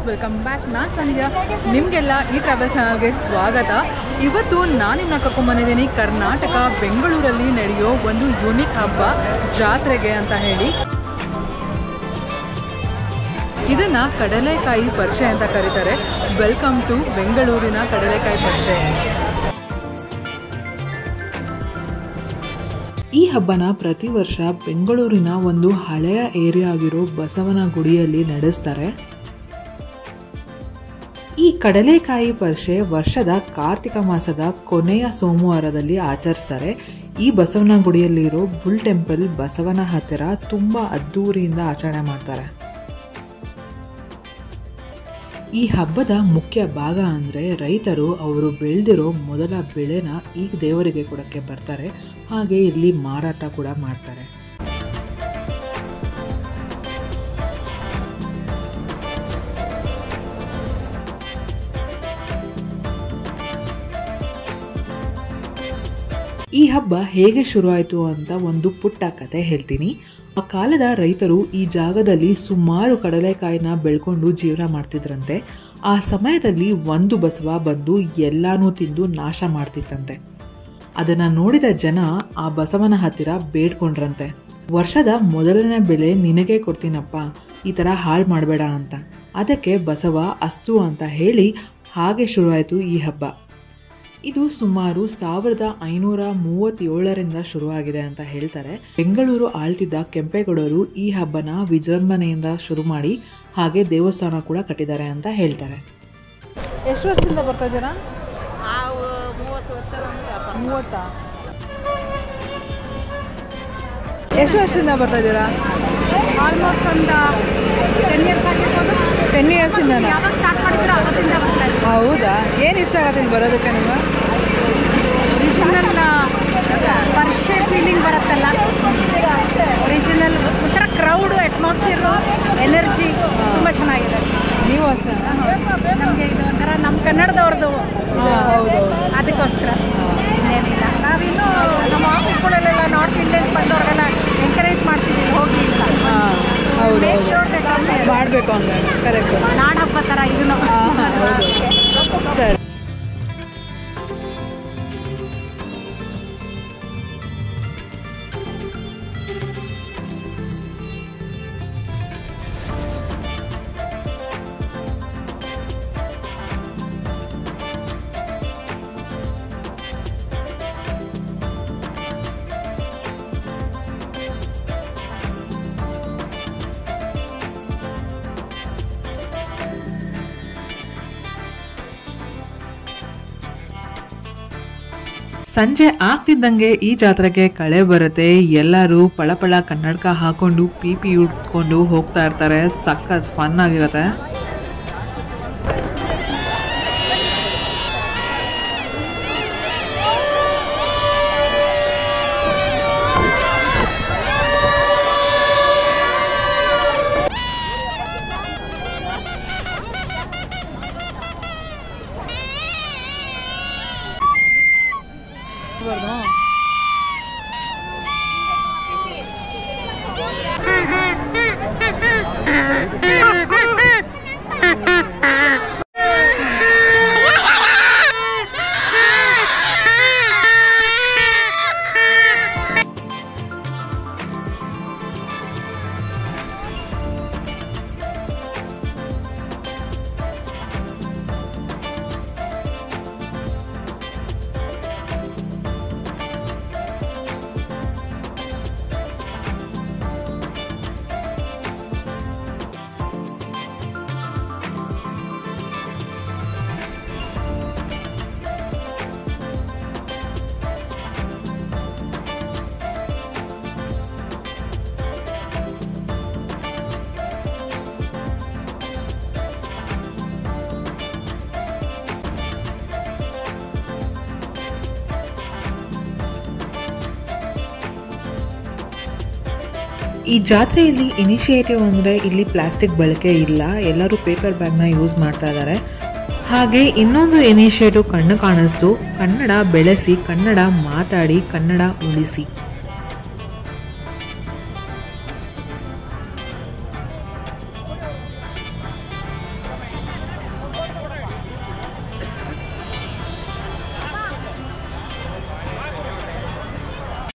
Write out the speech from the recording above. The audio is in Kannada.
Welcome back. ನಾನು ಸಂಧ್ಯಾ, ನಿಮಗೆಲ್ಲ ಈ ಟ್ರಾವೆಲ್ ಚಾನಲ್ಗೆ ಸ್ವಾಗತ. ಇವತ್ತು ನಾನು ನಿಮ್ಮನ್ನ ಕರ್ಕೊಂಡ್ಬಂದಿದ್ದೀನಿ ಕರ್ನಾಟಕ ಬೆಂಗಳೂರಲ್ಲಿ ನಡೆಯೋ ಒಂದು ಯೂನಿಕ್ ಹಬ್ಬ, ಜಾತ್ರೆಗೆ ಅಂತ ಹೇಳಿ. ಇದನ್ನು ಕಡಲೆಕಾಯಿ ಪರಿಷೆ ಅಂತ ಕರೀತಾರೆ. ವೆಲ್ಕಮ್ ಟು ಬೆಂಗಳೂರಿನ ಕಡಲೆಕಾಯಿ ಪರಿಷೆ. ಈ ಹಬ್ಬನ ಪ್ರತಿ ವರ್ಷ ಬೆಂಗಳೂರಿನ ಒಂದು ಹಳೆಯ ಏರಿಯಾ ಆಗಿರೋ ಬಸವನಗುಡಿಯಲ್ಲಿ ನಡೆಸ್ತಾರೆ. ಈ ಕಡಲೆಕಾಯಿ ಪರಿಷೆ ವರ್ಷದ ಕಾರ್ತಿಕ ಮಾಸದ ಕೊನೆಯ ಸೋಮವಾರದಲ್ಲಿ ಆಚರಿಸ್ತಾರೆ. ಈ ಬಸವನಗುಡಿಯಲ್ಲಿರೋ ಬುಲ್ ಟೆಂಪಲ್ ಬಸವನ ಹತ್ತಿರ ತುಂಬ ಅದ್ದೂರಿಯಿಂದ ಆಚರಣೆ ಮಾಡ್ತಾರೆ. ಈ ಹಬ್ಬದ ಮುಖ್ಯ ಭಾಗ ಅಂದರೆ ರೈತರು ಅವರು ಬೆಳೆದಿರೋ ಮೊದಲ ಬೆಳೆನ ಈ ದೇವರಿಗೆ ಕೊಡೋಕ್ಕೆ ಬರ್ತಾರೆ. ಹಾಗೆ ಇಲ್ಲಿ ಮಾರಾಟ ಕೂಡ ಮಾಡ್ತಾರೆ. ಈ ಹಬ್ಬ ಹೇಗೆ ಶುರುವಾಯಿತು ಅಂತ ಒಂದು ಪುಟ್ಟ ಕತೆ ಹೇಳ್ತೀನಿ. ಆ ಕಾಲದ ರೈತರು ಈ ಜಾಗದಲ್ಲಿ ಸುಮಾರು ಕಡಲೆಕಾಯಿನ ಬೆಳ್ಕೊಂಡು ಜೀವನ ಮಾಡ್ತಿದ್ರಂತೆ. ಆ ಸಮಯದಲ್ಲಿ ಒಂದು ಬಸವ ಬಂದು ಎಲ್ಲಾನು ತಿಂದು ನಾಶ ಮಾಡ್ತಿತ್ತಂತೆ. ಅದನ್ನು ನೋಡಿದ ಜನ ಆ ಬಸವನ ಹತ್ತಿರ ಬೇಡ್ಕೊಂಡ್ರಂತೆ, ವರ್ಷದ ಮೊದಲನೇ ಬೆಲೆ ನಿನಗೆ ಕೊಡ್ತೀನಪ್ಪ, ಈ ಥರ ಹಾಳು ಮಾಡಬೇಡ ಅಂತ. ಅದಕ್ಕೆ ಬಸವ ಅಸ್ತು ಅಂತ ಹೇಳಿ ಹಾಗೆ ಶುರುವಾಯಿತು ಈ ಹಬ್ಬ. ಇದು ಸುಮಾರು 1537ರಿಂದ ಶುರುವಾಗಿದೆ ಅಂತ ಹೇಳ್ತಾರೆ. ಬೆಂಗಳೂರು ಆಳ್ತಿದ್ದ ಕೆಂಪೇಗೌಡರು ಈ ಹಬ್ಬನ ವಿಜೃಂಭಣೆಯಿಂದ ಶುರು ಮಾಡಿ ಹಾಗೆ ದೇವಸ್ಥಾನ ಕೂಡ ಕಟ್ಟಿದ್ದಾರೆ ಅಂತ ಹೇಳ್ತಾರೆ. ಎಷ್ಟು ವರ್ಷದಿಂದ ಬರ್ತಾ ಇದ್ದೀರಾ? 30. ಎಷ್ಟು ವರ್ಷದಿಂದ ಬರ್ತಾ ಇದ್ದೀರಾ? ಆಲ್ಮೋಸ್ಟ್ ಒಂದು 10 ಇಯರ್ಸ್ ಆಗಿರ್ಬೋದು. 10 ಇಯರ್ಸಿಂದ ಸ್ಟಾರ್ಟ್ ಮಾಡಿದ್ರೆ ಅವತ್ತಿಂದ ಬರ್ತಾ ಇದ್ದೀವಿ. ಹೌದಾ? ಏನು ಇಷ್ಟ ಆಗುತ್ತೆ ಇಲ್ಲಿ ಬರೋದಕ್ಕೆ ನಿಮ್ಗೆ? ಒರಿಜಿನಲ್ ಪರಿಷೆ ಫೀಲಿಂಗ್ ಬರುತ್ತಲ್ಲ, ಒರಿಜಿನಲ್ ಒಂಥರ ಕ್ರೌಡು, ಅಟ್ಮಾಸ್ಫಿಯರು, ಎನರ್ಜಿ ತುಂಬ ಚೆನ್ನಾಗಿದೆ. ನೀವು ಅಷ್ಟೇ? ನಮಗೆ ಇದು ಒಂಥರ ನಮ್ಮ ಕನ್ನಡದವ್ರದ್ದು, ಹೌದು, ಅದಕ್ಕೋಸ್ಕರ ಇನ್ನೇನಿಲ್ಲ. ನಾವಿನ್ನೂ ನಮ್ಮ ಆಫೀಸ್ಗಳಲ್ಲೆಲ್ಲ ನಾರ್ತ್ ಇಂಡಿಯನ್ಸ್ ಬಂದವ್ರಿಗೆಲ್ಲ ಎಂಕರೇಜ್ ಮಾಡ್ತೀವಿ, ಹೋಗಿ ಅಂತ. ಹೌದು, ಮಾಡಬೇಕು ಅಂದರೆ ಕರೆಕ್ಟ್. ನಾಡ ಹಬ್ಬ ಥರ ಇದನ್ನು. ಸರಿ. ಸಂಜೆ ಆಗ್ತಿದ್ದಂಗೆ ಈ ಜಾತ್ರೆಗೆ ಕಳೆ ಬರುತ್ತೆ. ಎಲ್ಲರೂ ಪಳಪಳ ಕನ್ನಡಕ ಹಾಕೊಂಡು ಪಿ ಉಟ್ಕೊಂಡು ಹೋಗ್ತಾ ಇರ್ತಾರೆ. ಸಖತ್ ಫನ್ ಆಗಿರುತ್ತೆ. ಈ ಜಾತ್ರೆಯಲ್ಲಿ ಇನಿಷಿಯೇಟಿವ್ ಅಂದರೆ ಇಲ್ಲಿ ಪ್ಲಾಸ್ಟಿಕ್ ಬಳಕೆ ಇಲ್ಲ, ಎಲ್ಲರೂ ಪೇಪರ್ ಬ್ಯಾಗ್ನ ಯೂಸ್ ಮಾಡ್ತಾ ಇದ್ದಾರೆ. ಹಾಗೆ ಇನ್ನೊಂದು ಇನಿಷಿಯೇಟಿವ್ ಕಣ್ಣು ಕಾಣಿಸ್ತು, ಕನ್ನಡ ಬೆಳೆಸಿ, ಕನ್ನಡ ಮಾತಾಡಿ, ಕನ್ನಡ ಉಳಿಸಿ.